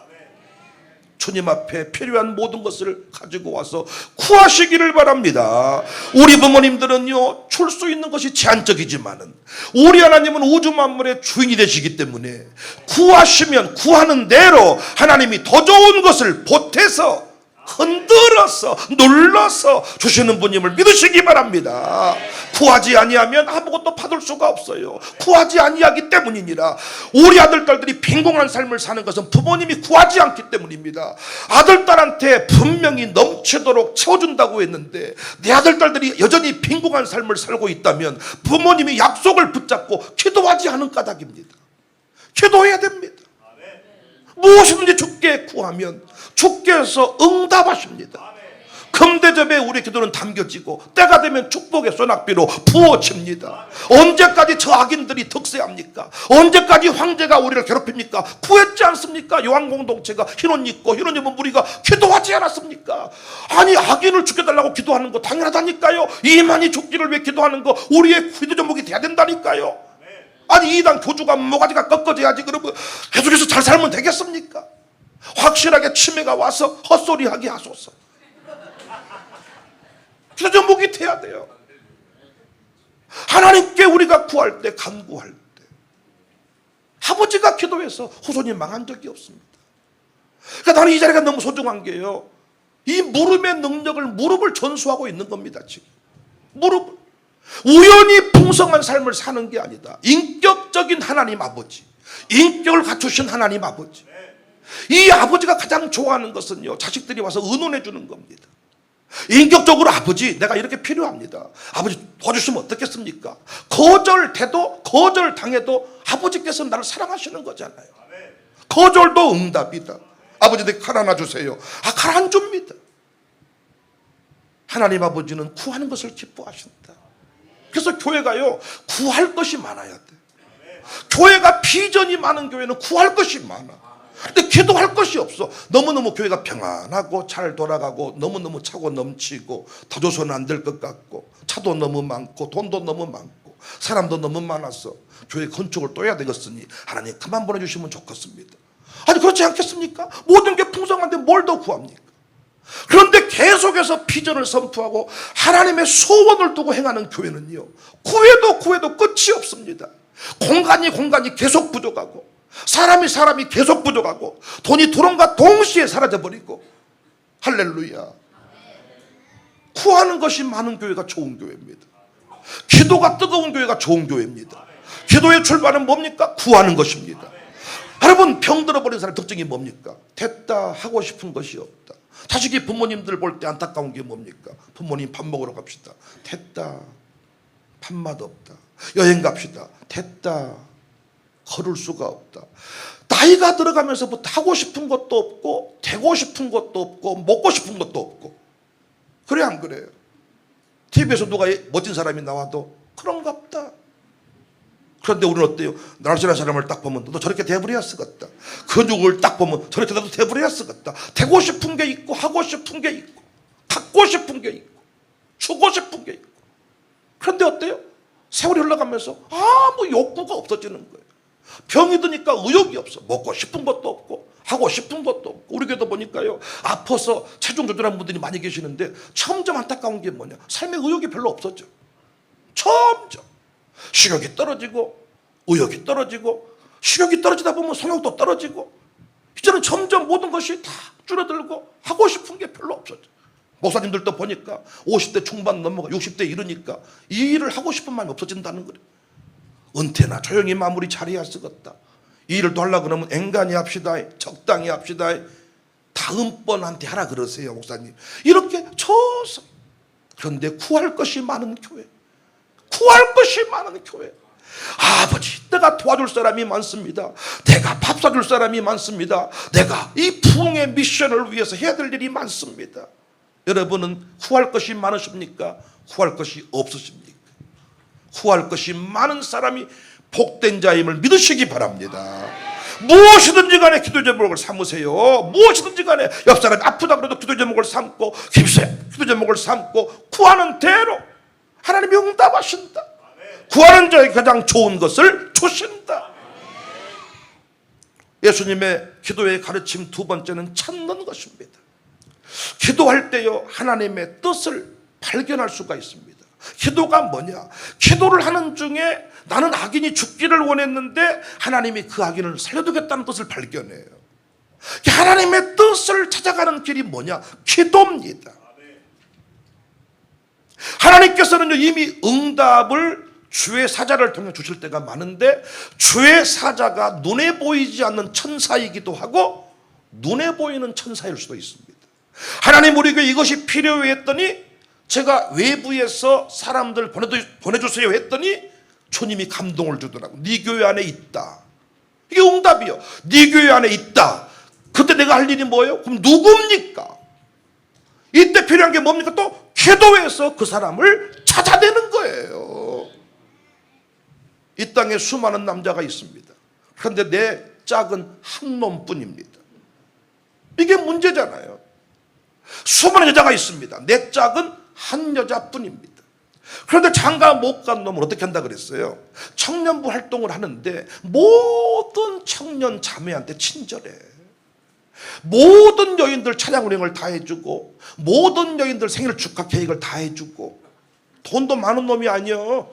주님 앞에 필요한 모든 것을 가지고 와서 구하시기를 바랍니다. 우리 부모님들은요, 줄 수 있는 것이 제한적이지만은 우리 하나님은 우주 만물의 주인이 되시기 때문에 구하시면 구하는 대로 하나님이 더 좋은 것을 보태서 흔들어서 눌러서 주시는 분임을 믿으시기 바랍니다. 구하지 아니하면 아무것도 받을 수가 없어요. 구하지 아니하기 때문이니라. 우리 아들 딸들이 빈곤한 삶을 사는 것은 부모님이 구하지 않기 때문입니다. 아들 딸한테 분명히 넘치도록 채워준다고 했는데 내 아들 딸들이 여전히 빈곤한 삶을 살고 있다면 부모님이 약속을 붙잡고 기도하지 않은 까닭입니다. 기도해야 됩니다. 무엇이든지 주께 구하면 주께서 응답하십니다. 금대접에 우리 기도는 담겨지고 때가 되면 축복의 소낙비로 부어집니다. 언제까지 저 악인들이 득세합니까? 언제까지 황제가 우리를 괴롭힙니까? 구했지 않습니까? 요한공동체가 흰옷 입고 흰옷 입은 무리가 기도하지 않았습니까? 아니 악인을 죽여달라고 기도하는 거 당연하다니까요. 이만희 죽기를 위해 기도하는 거 우리의 기도 제목이 돼야 된다니까요. 아니 이당 교주가 모가지가 꺾어져야지 그러면 계속해서 잘 살면 되겠습니까? 확실하게 치매가 와서 헛소리하게 하소서. 기도 제목이 돼야 돼요. 하나님께 우리가 구할 때, 간구할 때 아버지가 기도해서 후손이 망한 적이 없습니다. 그러니까 나는 이 자리가 너무 소중한 게요, 이 무릎의 능력을 무릎을 전수하고 있는 겁니다. 지금 무릎을 우연히 풍성한 삶을 사는 게 아니다. 인격적인 하나님 아버지, 인격을 갖추신 하나님 아버지, 이 아버지가 가장 좋아하는 것은요, 자식들이 와서 의논해 주는 겁니다. 인격적으로 아버지 내가 이렇게 필요합니다. 아버지 도와주시면 어떻겠습니까? 거절당해도 아버지께서 나를 사랑하시는 거잖아요. 거절도 응답이다. 아버지 내 칼 하나 주세요. 칼 안 줍니다. 하나님 아버지는 구하는 것을 기뻐하신다. 그래서 교회가요, 구할 것이 많아야 돼. 교회가 비전이 많은 교회는 구할 것이 많아. 근데 기도할 것이 없어. 너무너무 교회가 평안하고 잘 돌아가고 너무너무 차고 넘치고 더 줘서는 안 될 것 같고 차도 너무 많고 돈도 너무 많고 사람도 너무 많아서 교회 건축을 또 해야 되겠으니 하나님 그만 보내주시면 좋겠습니다. 아니 그렇지 않겠습니까? 모든 게 풍성한데 뭘 더 구합니까? 그런데 계속해서 비전을 선포하고 하나님의 소원을 두고 행하는 교회는요, 구해도 끝이 없습니다. 공간이 계속 부족하고 사람이 계속 부족하고 돈이 들어온과 동시에 사라져버리고. 할렐루야. 구하는 것이 많은 교회가 좋은 교회입니다. 기도가 뜨거운 교회가 좋은 교회입니다. 기도의 출발은 뭡니까? 구하는 것입니다. 여러분, 병들어버린 사람의 특징이 뭡니까? 됐다 하고 싶은 것이 없다. 자식이 부모님들 볼 때 안타까운 게 뭡니까? 부모님 밥 먹으러 갑시다. 됐다. 밥맛 없다. 여행 갑시다. 됐다. 걸을 수가 없다. 나이가 들어가면서부터 하고 싶은 것도 없고 되고 싶은 것도 없고 먹고 싶은 것도 없고. 그래 안 그래요? TV에서 누가 멋진 사람이 나와도 그런갑다. 그런데 우리는 어때요? 날씬한 사람을 딱 보면 너 저렇게 돼버려야 쓰겠다. 근육을 딱 보면 저렇게 나도 돼버려야 쓰겠다. 되고 싶은 게 있고 하고 싶은 게 있고 갖고 싶은 게 있고 주고 싶은 게 있고. 그런데 어때요? 세월이 흘러가면서 아무 욕구가 없어지는 거예요. 병이 드니까 의욕이 없어. 먹고 싶은 것도 없고 하고 싶은 것도 없고. 우리 교회도 보니까요, 아파서 체중 조절하는 분들이 많이 계시는데 점점 안타까운 게 뭐냐, 삶의 의욕이 별로 없어져. 점점 식욕이 떨어지고 의욕이 떨어지고 식욕이 떨어지다 보면 성욕도 떨어지고 이제는 점점 모든 것이 다 줄어들고 하고 싶은 게 별로 없어져. 목사님들도 보니까 50대 중반 넘어가 60대 이르니까 이 일을 하고 싶은 마음이 없어진다는 거예요. 은퇴나 조용히 마무리 잘해야 쓰겠다. 이 일을 또 하려고 그러면 앵간히 합시다. 적당히 합시다. 다음번한테 하라 그러세요, 목사님. 이렇게 쳐서. 그런데 구할 것이 많은 교회. 구할 것이 많은 교회. 아버지, 내가 도와줄 사람이 많습니다. 내가 밥 사줄 사람이 많습니다. 내가 이 부흥의 미션을 위해서 해야 될 일이 많습니다. 여러분은 후할 것이 많으십니까? 후할 것이 없으십니까? 후할 것이 많은 사람이 복된 자임을 믿으시기 바랍니다. 무엇이든지 간에 기도 제목을 삼으세요. 무엇이든지 간에 옆 사람이 아프다 그래도 기도 제목을 삼고 기도 제목을 삼고 구하는 대로 하나님이 응답하신다. 구하는 자에게 가장 좋은 것을 주신다. 예수님의 기도의 가르침 두 번째는 찾는 것입니다. 기도할 때요 하나님의 뜻을 발견할 수가 있습니다. 기도가 뭐냐? 기도를 하는 중에 나는 악인이 죽기를 원했는데 하나님이 그 악인을 살려두겠다는 뜻을 발견해요. 하나님의 뜻을 찾아가는 길이 뭐냐? 기도입니다. 하나님께서는 이미 응답을 주의 사자를 통해 주실 때가 많은데 주의 사자가 눈에 보이지 않는 천사이기도 하고 눈에 보이는 천사일 수도 있습니다. 하나님 우리에게 이것이 필요해 했더니 제가 외부에서 사람들 보내주세요 했더니 주님이 감동을 주더라고. 네 교회 안에 있다. 이게 응답이요. 네 교회 안에 있다. 그때 내가 할 일이 뭐예요? 그럼 누굽니까? 이때 필요한 게 뭡니까? 또 기도해서 그 사람을 찾아내는 거예요. 이 땅에 수많은 남자가 있습니다. 그런데 내 짝은 한 놈뿐입니다. 이게 문제잖아요. 수많은 여자가 있습니다. 내 짝은 한 여자뿐입니다. 그런데 장가 못 간 놈은 어떻게 한다 그랬어요? 청년부 활동을 하는데 모든 청년 자매한테 친절해. 모든 여인들 차량 운행을 다 해주고 모든 여인들 생일 축하 케이크를 다 해주고 돈도 많은 놈이 아니요.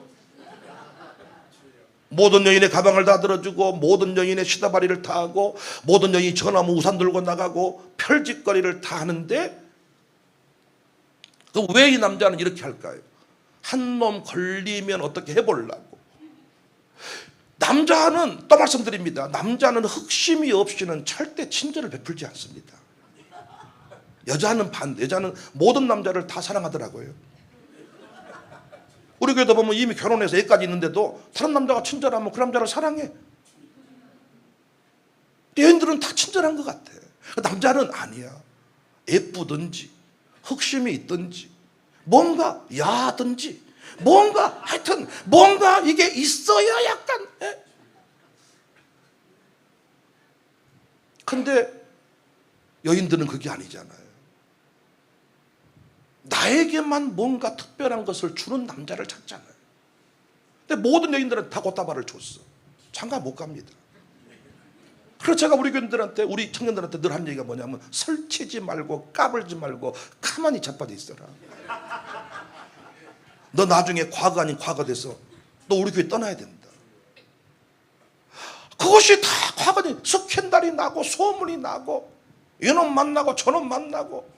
모든 여인의 가방을 다 들어주고 모든 여인의 시다바리를 다 하고 모든 여인이 전화면 우산 들고 나가고 별짓거리를 다 하는데 그럼 왜 이 남자는 이렇게 할까요? 한 놈 걸리면 어떻게 해보려고. 남자는 또 말씀드립니다. 남자는 흑심이 없이는 절대 친절을 베풀지 않습니다. 여자는 반대. 여자는 모든 남자를 다 사랑하더라고요. 우리 교회도 보면 이미 결혼해서 애까지 있는데도 다른 남자가 친절하면 그 남자를 사랑해. 여인들은 다 친절한 것 같아. 남자는 아니야. 예쁘든지 흑심이 있든지 뭔가 야하든지 뭔가 하여튼 뭔가 이게 있어야 약간. 근데 여인들은 그게 아니잖아요. 나에게만 뭔가 특별한 것을 주는 남자를 찾잖아요. 근데 모든 여인들은 다 꽃다발을 줬어. 장가 못 갑니다. 그래서 제가 우리 교인들한테 우리 청년들한테 늘 한 얘기가 뭐냐면 설치지 말고 까불지 말고 가만히 자빠져 있어라. 너 나중에 과거 아닌 과거 돼서 너 우리 교회 떠나야 된다. 그것이 다 과거니 스캔들이 나고 소문이 나고 이놈 만나고 저놈 만나고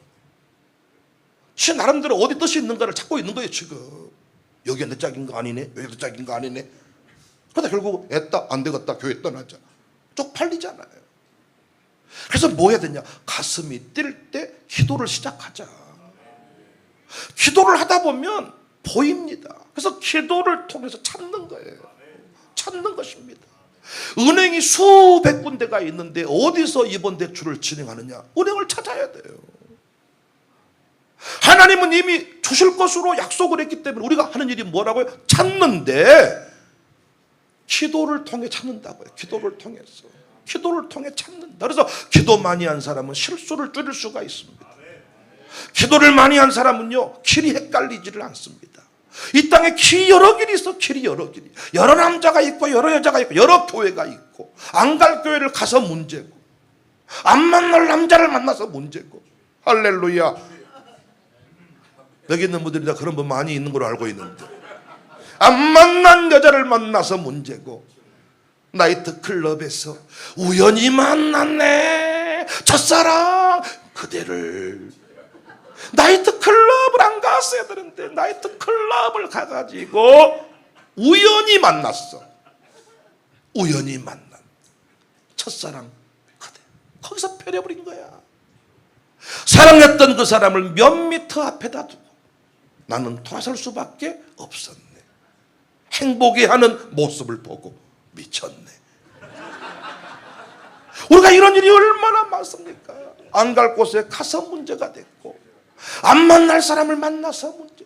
지 나름대로 어디 뜻이 있는가를 찾고 있는 거예요 지금. 여기가 내 짝인 거 아니네, 여기가 내 짝인 거 아니네. 그러다 결국 애따 안 되겠다 교회 떠나자. 쪽팔리잖아요. 그래서 뭐 해야 되냐? 가슴이 뛸 때 기도를 시작하자. 기도를 하다 보면 보입니다. 그래서 기도를 통해서 찾는 거예요. 찾는 것입니다. 은행이 수백 군데가 있는데 어디서 이번 대출을 진행하느냐? 은행을 찾아야 돼요. 하나님은 이미 주실 것으로 약속을 했기 때문에 우리가 하는 일이 뭐라고요? 찾는데 기도를 통해 찾는다고요. 기도를 통해서. 기도를 통해 찾는다. 그래서 기도 많이 한 사람은 실수를 줄일 수가 있습니다. 기도를 많이 한 사람은요 길이 헷갈리지를 않습니다. 이 땅에 길이 여러 길이 있어. 길이 여러 길이. 여러 남자가 있고 여러 여자가 있고 여러 교회가 있고 안 갈 교회를 가서 문제고 안 만날 남자를 만나서 문제고. 할렐루야. 여기 있는 분들이 다 그런 분 많이 있는 걸로 알고 있는데 안 만난 여자를 만나서 문제고 나이트클럽에서 우연히 만났네 첫사랑 그대를. 나이트클럽을 안 갔어야 되는데 나이트클럽을 가가지고 우연히 만났어. 우연히 만난 첫사랑 그대. 거기서 패려버린 거야. 사랑했던 그 사람을 몇 미터 앞에다 두고 나는 돌아설 수밖에 없었네. 행복해 하는 모습을 보고 미쳤네. 우리가 이런 일이 얼마나 많습니까? 안 갈 곳에 가서 문제가 됐고 안 만날 사람을 만나서 문제.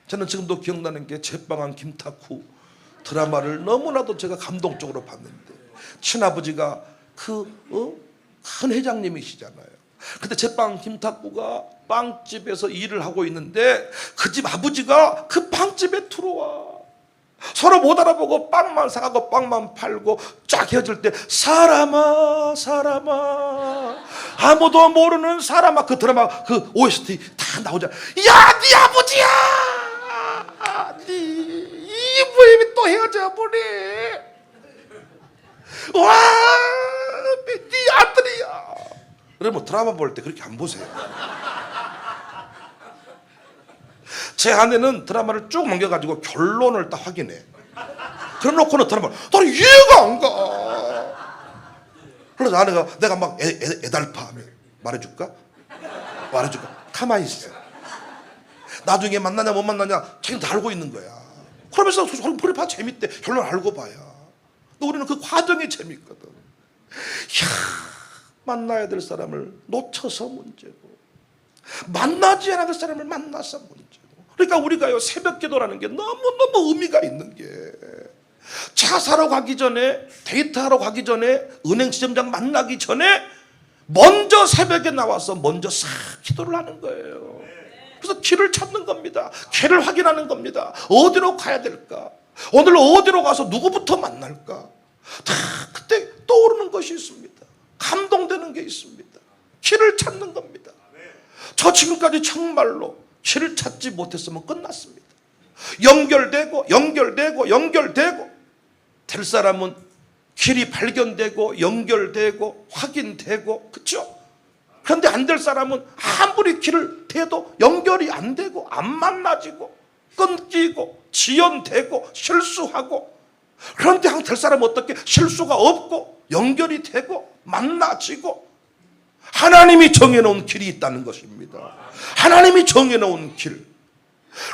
저는 지금도 기억나는 게 제빵한 김탁후 드라마를 너무나도 제가 감동적으로 봤는데, 친아버지가 큰 회장님이시잖아요. 근데 제빵 김탁구가 빵집에서 일을 하고 있는데 그 집 아버지가 그 빵집에 들어와. 서로 못 알아보고 빵만 사가고 빵만 팔고 쫙 헤어질 때, 사람아 사람아, 아무도 모르는 사람아, 그 드라마 그 OST 다 나오잖아. 야, 네 아버지야, 네 부임이 또 헤어져 버려. 와, 네 아들이야. 여러분 드라마 볼 때 그렇게 안 보세요. 제 아내는 드라마를 쭉 넘겨가지고 결론을 딱 확인해. 그래 놓고는 드라마를 나는 이해가 안 가. 그래서 아내가 내가 막 애달파하면 말해줄까? 가만히 있어. 나중에 만나냐 못 만나냐 자기는 다 알고 있는 거야. 그러면서 소리 봐, 재밌대. 결론 알고 봐야. 근데 우리는 그 과정이 재밌거든. 이야, 만나야 될 사람을 놓쳐서 문제고, 만나지 않아야 될 사람을 만나서 문제고. 그러니까 우리가요, 새벽 기도라는 게 너무너무 의미가 있는 게, 차 사러 가기 전에, 데이트하러 가기 전에, 은행 지점장 만나기 전에 먼저 새벽에 나와서 먼저 싹 기도를 하는 거예요. 그래서 길을 찾는 겁니다. 길을 확인하는 겁니다. 어디로 가야 될까? 오늘 어디로 가서 누구부터 만날까? 다 그때 떠오르는 것이 있습니다. 감동되는 게 있습니다. 길을 찾는 겁니다. 저 지금까지 정말로 길을 찾지 못했으면 끝났습니다. 연결되고 될 사람은 길이 발견되고 연결되고 확인되고, 그렇죠? 그런데 안 될 사람은 아무리 길을 대도 연결이 안 되고 안 만나지고 끊기고 지연되고 실수하고. 그런데 될 사람은 어떻게 실수가 없고 연결이 되고 만나지고. 하나님이 정해놓은 길이 있다는 것입니다. 하나님이 정해놓은 길.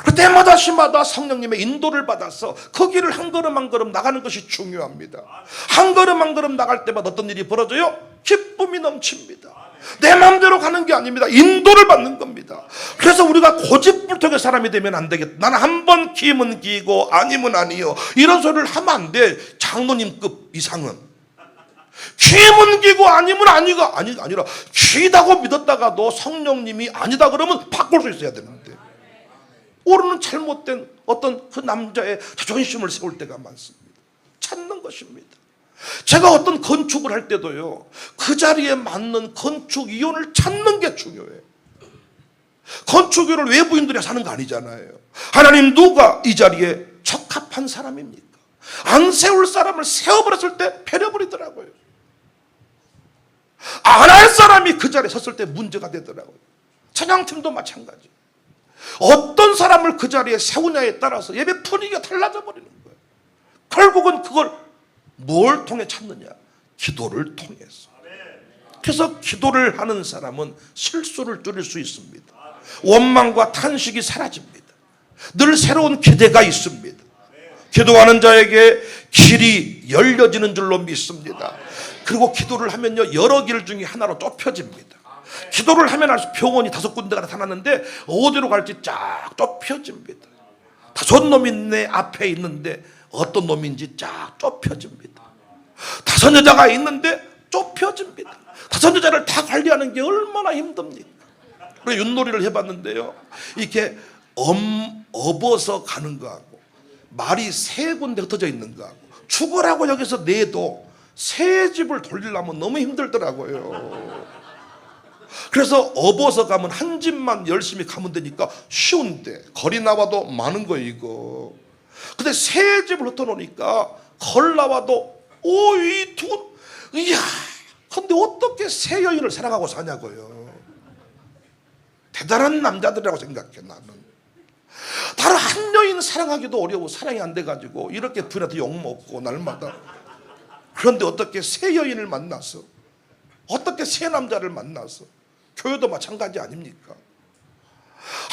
그때마다 시마다 성령님의 인도를 받아서 그 길을 한 걸음 한 걸음 나가는 것이 중요합니다. 한 걸음 한 걸음 나갈 때마다 어떤 일이 벌어져요? 기쁨이 넘칩니다. 내 마음대로 가는 게 아닙니다. 인도를 받는 겁니다. 그래서 우리가 고집불통의 사람이 되면 안 되겠다. 나는 한 번 기면 기고 아니면 아니요, 이런 소리를 하면 안 돼. 장로님급 이상은 기면 기고 아니면 아니라 기다고 믿었다가도 성령님이 아니다 그러면 바꿀 수 있어야 되는데, 오르는 잘못된 어떤 그 남자의 자존심을 세울 때가 많습니다. 찾는 것입니다. 제가 어떤 건축을 할 때도요, 그 자리에 맞는 건축위원을 찾는 게 중요해요. 건축위원을 외부인들이 사는 거 아니잖아요. 하나님, 누가 이 자리에 적합한 사람입니까? 안 세울 사람을 세워버렸을 때 패려버리더라고요. 안 할 사람이 그 자리에 섰을 때 문제가 되더라고요. 찬양팀도 마찬가지. 어떤 사람을 그 자리에 세우냐에 따라서 예배 분위기가 달라져 버리는 거예요. 결국은 그걸 뭘 통해 찾느냐? 기도를 통해서. 그래서 기도를 하는 사람은 실수를 줄일 수 있습니다. 원망과 탄식이 사라집니다. 늘 새로운 기대가 있습니다. 기도하는 자에게 길이 열려지는 줄로 믿습니다. 그리고 기도를 하면요, 여러 길 중에 하나로 좁혀집니다. 기도를 하면 할수록 병원이 5군데가 나타났는데 어디로 갈지 쫙 좁혀집니다. 5놈이 내 앞에 있는데 어떤 놈인지 쫙 좁혀집니다. 5 여자가 있는데 좁혀집니다. 5 여자를 다 관리하는 게 얼마나 힘듭니까? 그래서 윷놀이를 해봤는데요, 이렇게 업어서 가는 거하고 말이 3군데 흩어져 있는 거하고 죽으라고 여기서 내도 3집을 돌리려면 너무 힘들더라고요. 그래서 업어서 가면 한 집만 열심히 가면 되니까 쉬운데, 거리 나와도 많은 거 이거. 근데 3집을 흩어놓으니까 걸 나와도 오이 두, 이야, 근데 어떻게 3 여인을 사랑하고 사냐고요. 대단한 남자들이라고 생각해. 나는 다른 한 여인 사랑하기도 어려워. 사랑이 안 돼가지고 이렇게 부인한테 욕먹고 날마다. 그런데 어떻게 3 여인을 만나서, 어떻게 3 남자를 만나서, 교회도 마찬가지 아닙니까?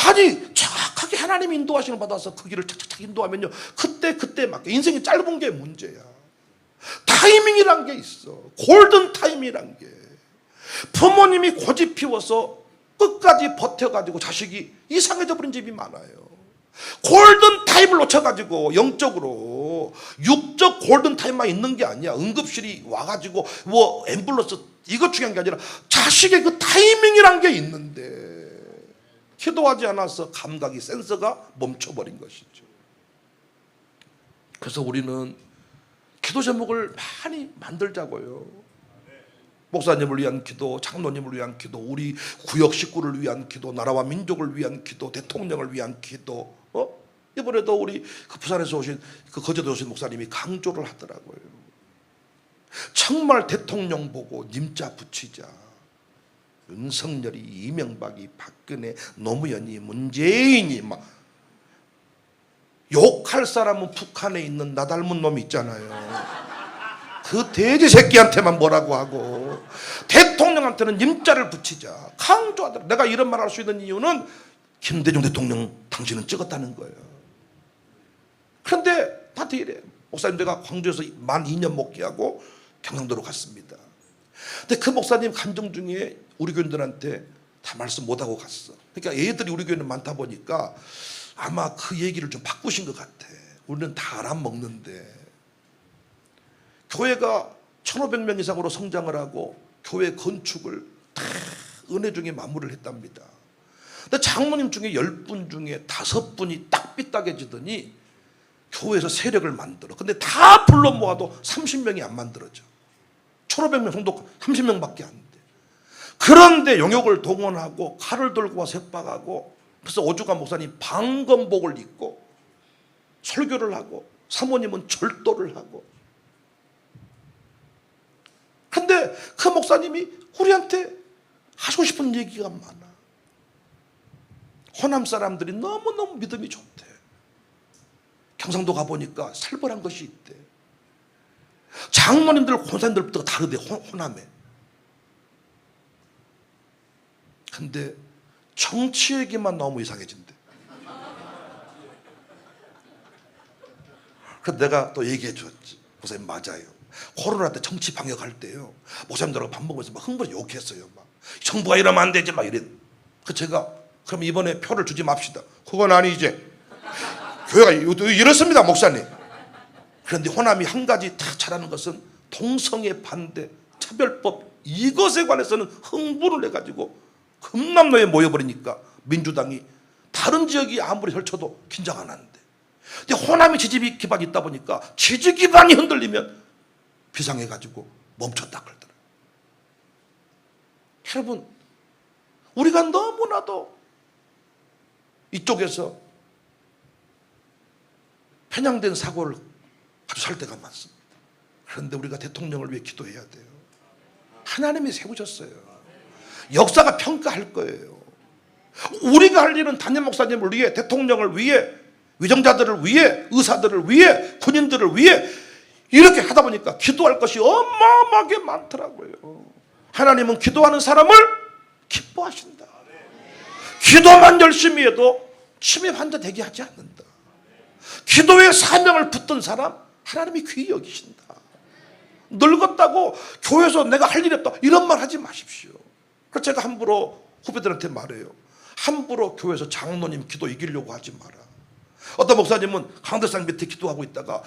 아니, 정확하게 하나님이 인도하시는 받아서 그 길을 착착착 인도하면요, 그때 맞게. 인생이 짧은 게 문제야. 타이밍이란 게 있어. 골든 타임이란 게. 부모님이 고집 피워서 끝까지 버텨가지고 자식이 이상해져 버린 집이 많아요. 골든 타임을 놓쳐가지고 영적으로 육적 골든 타임만 있는 게 아니야. 응급실이 와가지고 뭐 앰뷸런스 이거 중요한 게 아니라 자식의 그 타이밍이란 게 있는데 기도하지 않아서 감각이 센서가 멈춰버린 것이죠. 그래서 우리는 기도 제목을 많이 만들자고요. 목사님을 위한 기도, 장로님을 위한 기도, 우리 구역 식구를 위한 기도, 나라와 민족을 위한 기도, 대통령을 위한 기도. 이번에도 우리 그 부산에서 오신 그 거제도 오신 목사님이 강조를 하더라고요. 정말 대통령 보고 님자 붙이자. 윤석열이, 이명박이, 박근혜, 노무현이, 문재인이 막 욕할 사람은 북한에 있는 나 닮은 놈이 있잖아요. 그 돼지 새끼한테만 뭐라고 하고 대통령한테는 님자를 붙이자 강조하더라. 내가 이런 말 할 수 있는 이유는 김대중 대통령 당신은 찍었다는 거예요. 그런데 나한테 이래. 목사님 제가 광주에서 만 2년 목회하고 경상도로 갔습니다. 근데 그 목사님 간증 중에 우리 교인들한테 다 말씀 못하고 갔어. 그러니까 애들이 우리 교회는 많다 보니까 아마 그 얘기를 좀 바꾸신 것 같아. 우리는 다 알아먹는데 교회가 1,500명 이상으로 성장을 하고 교회 건축을 다 은혜 중에 마무리를 했답니다. 근데 장로님 중에 10분 중에 5분이 딱 삐딱해지더니 교회에서 세력을 만들어. 근데 다 불러 모아도 30명이 안 만들어져. 1,500명 정도 30명밖에 안 돼. 그런데 용역을 동원하고 칼을 들고 와 색박하고 그래서 오주관 목사님 방검복을 입고 설교를 하고 사모님은 절도를 하고. 근데 그 목사님이 우리한테 하시고 싶은 얘기가 많아. 호남 사람들이 너무너무 믿음이 좋대. 경상도 가보니까 살벌한 것이 있대. 장로님들, 권사님들부터 다르대, 호남에. 근데 정치 얘기만 너무 이상해진대. 그래서 내가 또 얘기해 줬지. 목사님 맞아요. 코로나 때 정치 방역할 때요. 목사님들하고 밥 먹으면서 막 흥분해 욕했어요. 막 정부가 이러면 안 되지 막 이래. 그 제가 그럼 이번에 표를 주지 맙시다. 그건 아니지. 교회가 이렇습니다, 목사님. 그런데 호남이 한 가지 다 잘하는 것은 동성애 반대, 차별법 이것에 관해서는 흥분을 해가지고 금남로에 모여버리니까 민주당이 다른 지역이 아무리 펼쳐도 긴장 안 하는데. 근데 호남이 지지 기반이 있다 보니까 지지 기반이 흔들리면 비상해가지고 멈췄다 그러더라고요. 여러분, 우리가 너무나도 이쪽에서 편향된 사고를 아주 살 때가 많습니다. 그런데 우리가 대통령을 위해 기도해야 돼요. 하나님이 세우셨어요. 역사가 평가할 거예요. 우리가 할 일은 담임 목사님을 위해, 대통령을 위해, 위정자들을 위해, 의사들을 위해, 군인들을 위해 이렇게 하다 보니까 기도할 것이 어마어마하게 많더라고요. 하나님은 기도하는 사람을 기뻐하신다. 기도만 열심히 해도 치매 환자 되게 하지 않는다. 기도의 사명을 붙든 사람 하나님이 귀히 여기신다. 늙었다고 교회에서 내가 할 일이 없다 이런 말 하지 마십시오. 그래서 제가 함부로 후배들한테 말해요. 함부로 교회에서 장로님 기도 이기려고 하지 마라. 어떤 목사님은 강대상 밑에 기도하고 있다가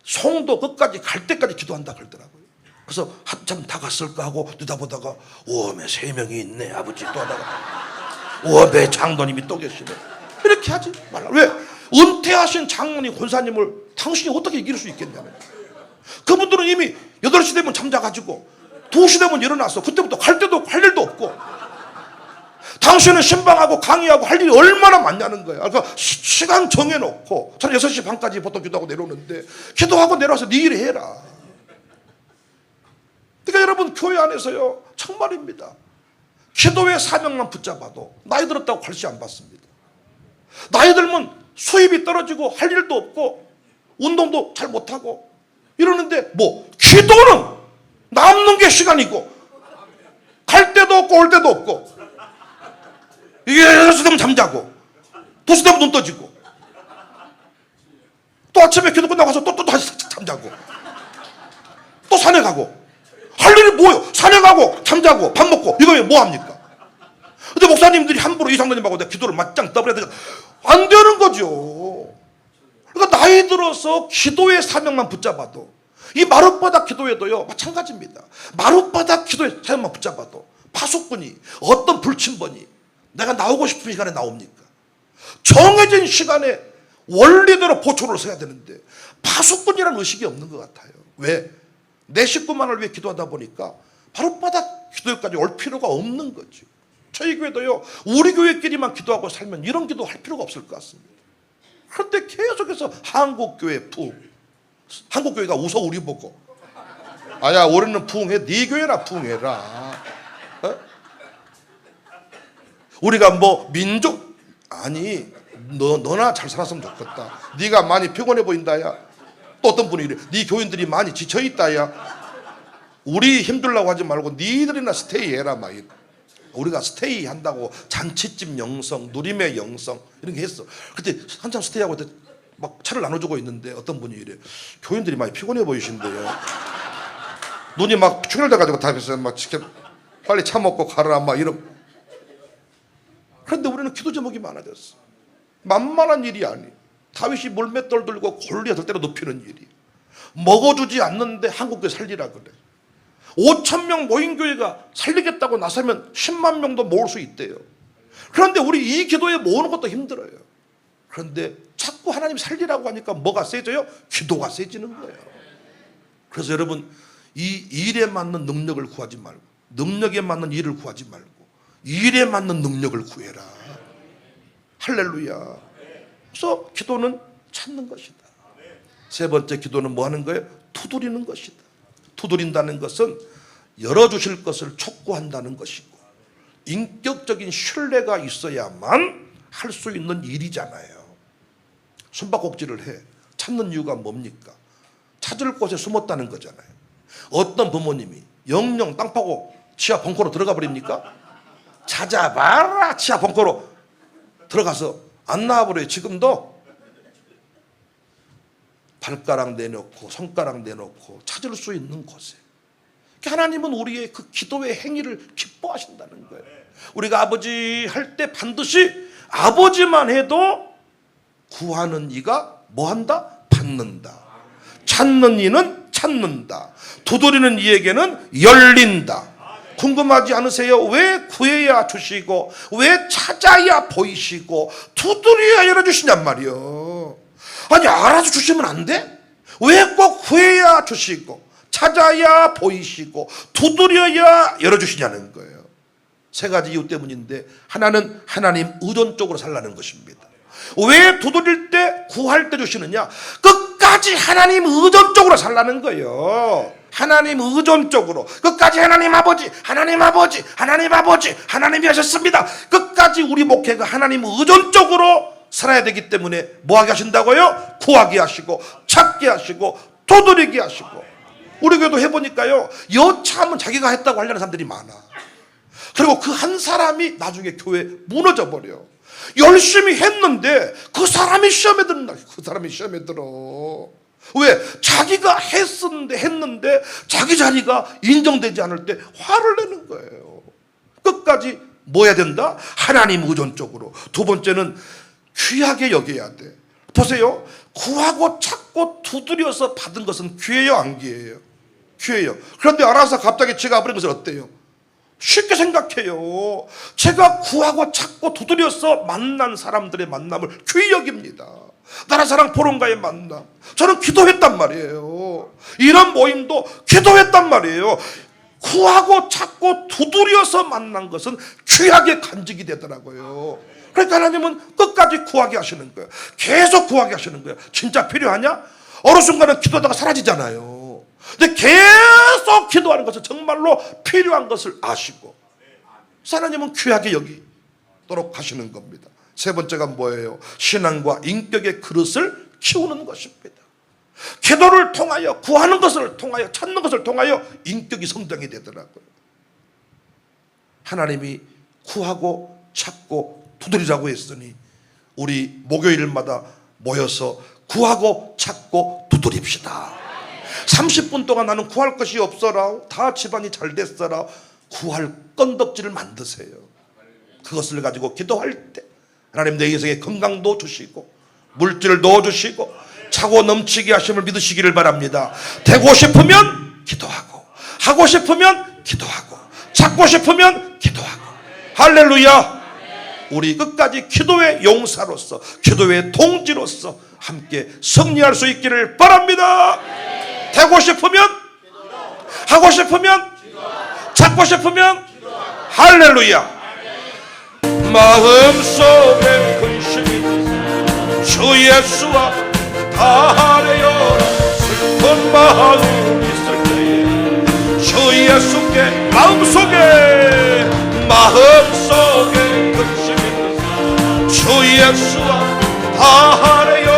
송도 끝까지 갈 때까지 기도한다 그러더라고요. 그래서 한참 다 갔을까 하고 내다보다가 오메 3명이 있네 아버지 또 하다가 오메 장로님이 또 계시네. 이렇게 하지 말라. 왜? 은퇴하신 장로님 권사님을 당신이 어떻게 이길 수 있겠냐면, 그분들은 이미 8시 되면 잠자가지고 2시 되면 일어나서 그때부터 갈 때도 할 일도 없고, 당신은 신방하고 강의하고 할 일이 얼마나 많냐는 거야. 그러니까 시간 정해놓고 저는 6시 반까지 보통 기도하고 내려오는데 기도하고 내려와서 네 일 해라. 그러니까 여러분 교회 안에서요 정말입니다. 기도의 사명만 붙잡아도 나이 들었다고 괄시 안 받습니다. 나이 들면 수입이 떨어지고 할 일도 없고 운동도 잘 못하고 이러는데 뭐 기도는 남는 게 시간이고 갈 데도 없고 올 데도 없고, 이게 6시 되면 잠자고 2시 되면 눈 떠지고 또 아침에 기도 끝나고 가서 또 다시 잠자고 또 산에 가고 할 일이 뭐예요? 산에 가고 잠자고 밥 먹고 이거 뭐 합니까? 근데 목사님들이 함부로 이상도님하고 내가 기도를 맞짱 떠버려야 되니까 안 되는 거죠. 그러니까 나이 들어서 기도의 사명만 붙잡아도, 이 마룻바닥 기도에도요 마찬가지입니다. 마룻바닥 기도의 사명만 붙잡아도 파수꾼이, 어떤 불침번이 내가 나오고 싶은 시간에 나옵니까? 정해진 시간에 원리대로 보초를 서야 되는데 파수꾼이라는 의식이 없는 것 같아요. 왜? 내 식구만을 위해 기도하다 보니까 마룻바닥 기도까지 올 필요가 없는 거죠. 저희 교회도요, 우리 교회끼리만 기도하고 살면 이런 기도 할 필요가 없을 것 같습니다. 그런데 계속해서 한국교회 부흥, 한국교회가 웃어 우리 보고, 아야 우리는 부흥해, 네 교회나 부흥해라. 어? 우리가 뭐 민족, 아니 너나 잘 살았으면 좋겠다. 네가 많이 피곤해 보인다야. 또 어떤 분이 이래, 네 교인들이 많이 지쳐있다야. 우리 힘들라고 하지 말고 니들이나 스테이 해라 막 이래. 우리가 스테이 한다고 잔치집 영성, 누림의 영성 이런 게 했어. 그때 한참 스테이하고 막 차를 나눠주고 있는데 어떤 분이 이래, 교인들이 많이 피곤해 보이신데요. 눈이 막 충혈돼가지고 다 그랬어요. 막 빨리 차 먹고 가라 막 이런. 그런데 우리는 기도 제목이 많아졌어. 만만한 일이 아니. 다윗이 물맷돌 들고 골리앗을 때려 눕히는 일이. 먹어주지 않는데 한국교회 살리라 그래. 5,000명 모인 교회가 살리겠다고 나서면 10만 명도 모을 수 있대요. 그런데 우리 이 기도에 모으는 것도 힘들어요. 그런데 자꾸 하나님 살리라고 하니까 뭐가 세져요? 기도가 세지는 거예요. 그래서 여러분, 이 일에 맞는 능력을 구하지 말고, 능력에 맞는 일을 구하지 말고 일에 맞는 능력을 구해라. 할렐루야. 그래서 기도는 찾는 것이다. 세 번째 기도는 뭐 하는 거예요? 두드리는 것이다. 두드린다는 것은 열어주실 것을 촉구한다는 것이고, 인격적인 신뢰가 있어야만 할 수 있는 일이잖아요. 숨바꼭질을 해. 찾는 이유가 뭡니까? 찾을 곳에 숨었다는 거잖아요. 어떤 부모님이 영영 땅 파고 지하 벙커로 들어가 버립니까? 찾아봐라. 지하 벙커로 들어가서 안 나와버려요. 지금도 발가락 내놓고 손가락 내놓고 찾을 수 있는 곳에. 하나님은 우리의 그 기도의 행위를 기뻐하신다는 거예요. 우리가 아버지 할 때 반드시 아버지만 해도 구하는 이가 뭐한다? 받는다. 찾는 이는 찾는다. 두드리는 이에게는 열린다. 궁금하지 않으세요? 왜 구해야 주시고, 왜 찾아야 보이시고, 두드려야 열어주시냔 말이요. 아니 알아서 주시면 안 돼? 왜 꼭 구해야 주시고, 찾아야 보이시고, 두드려야 열어주시냐는 거예요. 세 가지 이유 때문인데, 하나는 하나님 의존적으로 살라는 것입니다. 왜 두드릴 때, 구할 때 주시느냐? 끝까지 하나님 의존적으로 살라는 거예요. 하나님 의존적으로 끝까지 하나님 아버지, 하나님 아버지, 하나님 아버지, 하나님이 하셨습니다. 끝까지 우리 목회가 하나님 의존적으로 살아야 되기 때문에 뭐 하게 하신다고요? 구하게 하시고, 찾게 하시고, 두드리게 하시고. 우리 교회도 해보니까요, 여차하면 자기가 했다고 하려는 사람들이 많아. 그리고 그 한 사람이 나중에 교회 무너져 버려. 열심히 했는데 그 사람이 시험에 든다. 그 사람이 시험에 들어. 왜? 자기가 했는데 자기 자리가 인정되지 않을 때 화를 내는 거예요. 끝까지 뭐 해야 된다? 하나님 의존적으로. 두 번째는 귀하게 여겨야 돼. 보세요. 구하고 찾고 두드려서 받은 것은 귀해요, 안 귀해요? 귀해요. 그런데 알아서 갑자기 제가 버린 것은 어때요? 쉽게 생각해요. 제가 구하고 찾고 두드려서 만난 사람들의 만남을 귀히 여깁니다. 나라사랑 포럼가의 만남, 저는 기도했단 말이에요. 이런 모임도 기도했단 말이에요. 구하고 찾고 두드려서 만난 것은 귀하게 간직이 되더라고요. 그러니까 하나님은 끝까지 구하게 하시는 거예요. 계속 구하게 하시는 거예요. 진짜 필요하냐? 어느 순간은 기도하다가 사라지잖아요. 근데 계속 기도하는 것은 정말로 필요한 것을 아시고, 하나님은 귀하게 여기도록 하시는 겁니다. 세 번째가 뭐예요? 신앙과 인격의 그릇을 키우는 것입니다. 기도를 통하여, 구하는 것을 통하여, 찾는 것을 통하여 인격이 성장이 되더라고요. 하나님이 구하고 찾고 두드리라고 했으니 우리 목요일마다 모여서 구하고 찾고 두드립시다. 30분 동안 나는 구할 것이 없어라, 다 집안이 잘 됐어라, 구할 건덕지를 만드세요. 그것을 가지고 기도할 때 하나님 내 인생에 건강도 주시고 물질을 넣어주시고 차고 넘치게 하심을 믿으시기를 바랍니다. 되고 싶으면 기도하고, 하고 싶으면 기도하고, 찾고 싶으면 기도하고. 할렐루야. 우리 끝까지 기도의 용사로서, 기도의 동지로서 함께 승리할 수 있기를 바랍니다. 되고 싶으면, 하고 싶으면, 찾고 싶으면, 할렐루야. 마음속에 근심이 주 예수와 다하래요. 슬픈 마음 있을 때에 주 예수께 마음속에 근심 있는 주 예수와 다하래요.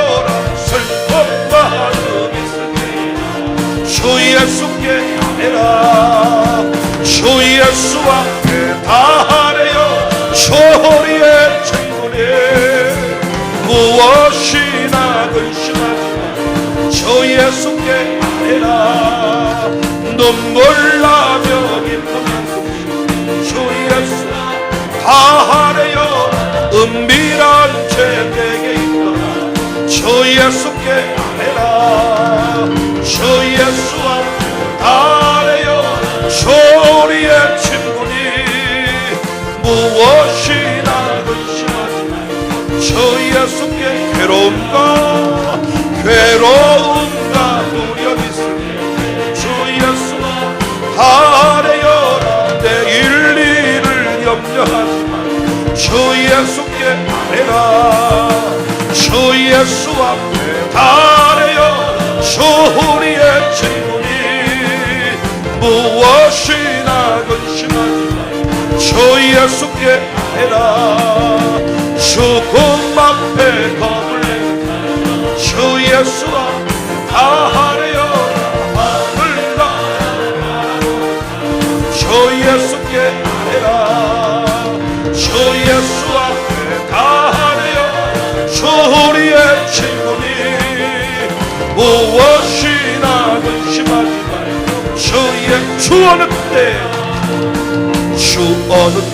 슬픈 마음 있을 때에 주 예수께 하래라. 주 예수와 다하래요. 소리의 친구니 무엇이나 근심하지마 주 예수께 아뢰라. 눈물 나며 기쁨한 주 예수 다하래요. 은밀한 죄 내게 있더라 주 예수께 아뢰라. 주 예수와 다하래요. 소리의 친구니 무엇이나 근심하지 말고 주 예수께 괴로움과 두려움 있을 때 주 예수와 다하래요. 내일 일을 염려하지 말고 주 예수께 아뢰라. 주 예수 앞에 다하래요. 소리의 친구니 무엇이나 근심하지 말고 주 예수께 아뢰라. 죽음 앞에 겁을 내는 주 예수와 다하래요. 마음을 다하라. 주 예수께 아뢰라. 주 예수 앞에 다하래요. 주리의 친구니 무엇이나 근심하지 말고 주 어느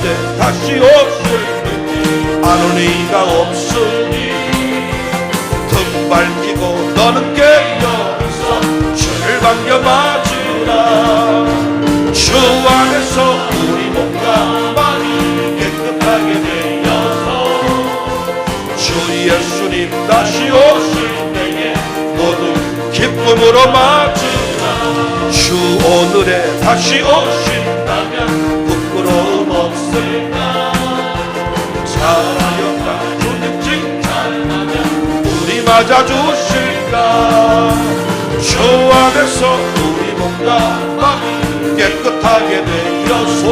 때 다시 오실 아는 이가 없으니 등 밝히고 너는 깨어서 주를 반겨 맞으라. 주 안에서 우리 몸과 마음이 깨끗하게 되어서 주 예수님 다시 오실 때에 모두 기쁨으로 맞으라. 주 오늘에 다시 오신다면 부끄러움 없을까. 잘하였다 주님 칭찬하면 우리 맞아주실까. 주 안에서 우리 몸과 마음이 깨끗하게 되어서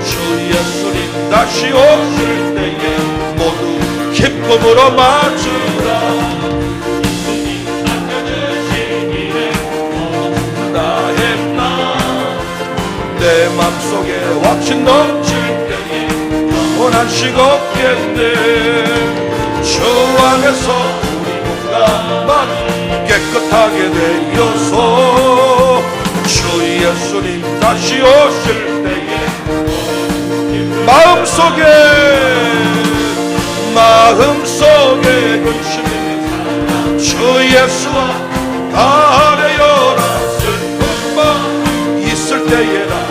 주 예수님 다시 오실 때에 모두 기쁨으로 맞으라. 예수님 안겨주시기를 나의 내 맘속에 확신 넘칠 때에 영원한 식었겠네. 주 안에서 우리 몸과 마음이 깨끗하게 되어서 주 예수님 다시 오실 때에 마음속에 근심이 주 예수와